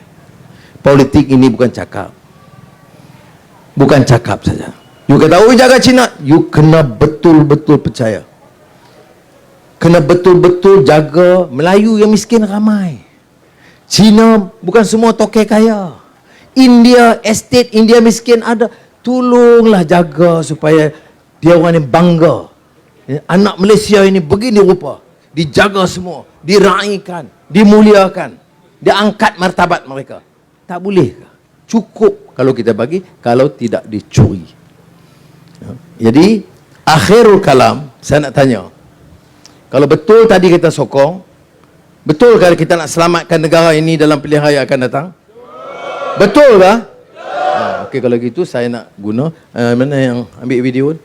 politik ini bukan cakap. Bukan cakap saja. You kata, jaga Cina, you kena betul-betul percaya. Kena betul-betul jaga Melayu yang miskin ramai. Cina bukan semua toke kaya. India, estate India miskin ada. Tolonglah jaga supaya dia orang yang bangga. Anak Malaysia ini begini rupa. Dijaga semua. Diraikan. Dimuliakan. Diangkat martabat mereka. Tak boleh ke? Cukup kalau kita bagi, kalau tidak dicuri. Jadi, akhirul kalam, saya nak tanya. Kalau betul tadi kita sokong, betul kalau kita nak selamatkan negara ini dalam pilihan raya akan datang? Betul tak? Okey, kalau gitu saya nak guna mana yang ambil video ni?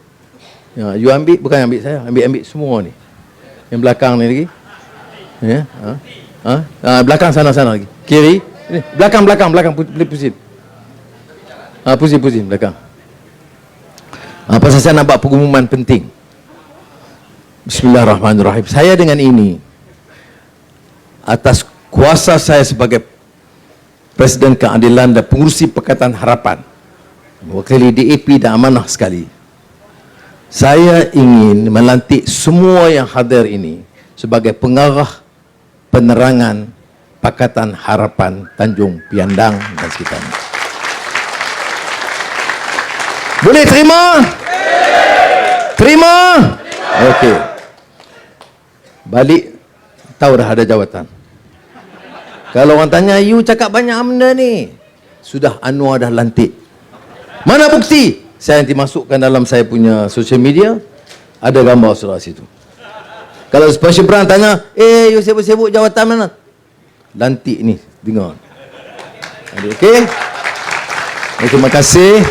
Ya, you ambil, bukan ambil saya, ambil semua ni. Yang belakang ni lagi. Ya, belakang sana lagi. Kiri, ini, belakang pusing. Pusing belakang. Pasal saya nak buat pengumuman penting. Bismillahirrahmanirrahim. Saya dengan ini, atas kuasa saya sebagai Presiden Keadilan dan Pengurusi Pakatan Harapan, mewakili DAP dan amanah sekali, saya ingin melantik semua yang hadir ini sebagai pengarah penerangan Pakatan Harapan Tanjung Piandang dan sekitarnya. Boleh terima? Terima? Okey. Balik, tahu dah ada jawatan. Kalau orang tanya, you cakap banyak benda ni. Sudah, Anwar dah lantik. Mana bukti? Saya nanti masukkan dalam saya punya social media. Ada gambar surah situ. Kalau Pak Syibran tanya, you sibuk-sibuk jawatan mana? Lantik ni, dengar. Okey? Terima kasih.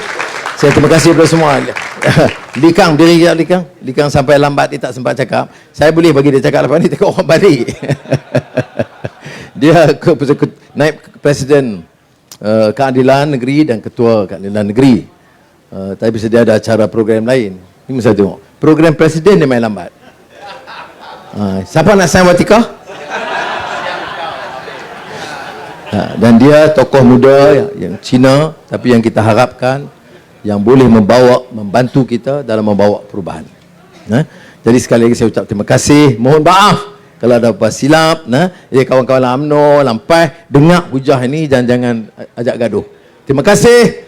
Saya terima kasih kepada semua. Likang, diri dia Likang. Likang sampai lambat, dia tak sempat cakap. Saya boleh bagi dia cakap lepas ni, tengok orang balik. Dia naib Presiden Keadilan Negeri dan Ketua Keadilan Negeri. Tapi dia ada acara program lain. Ini mesti tengok. Program Presiden dia main lambat. Siapa nak sign watikah? Dan dia tokoh muda yang Cina, tapi yang kita harapkan yang boleh membantu kita dalam membawa perubahan. Jadi sekali lagi saya ucap terima kasih. Mohon maaf kalau ada apa silap. Jadi kawan-kawan UMNO, Lampai, dengar hujah ini, jangan ajak gaduh. Terima kasih.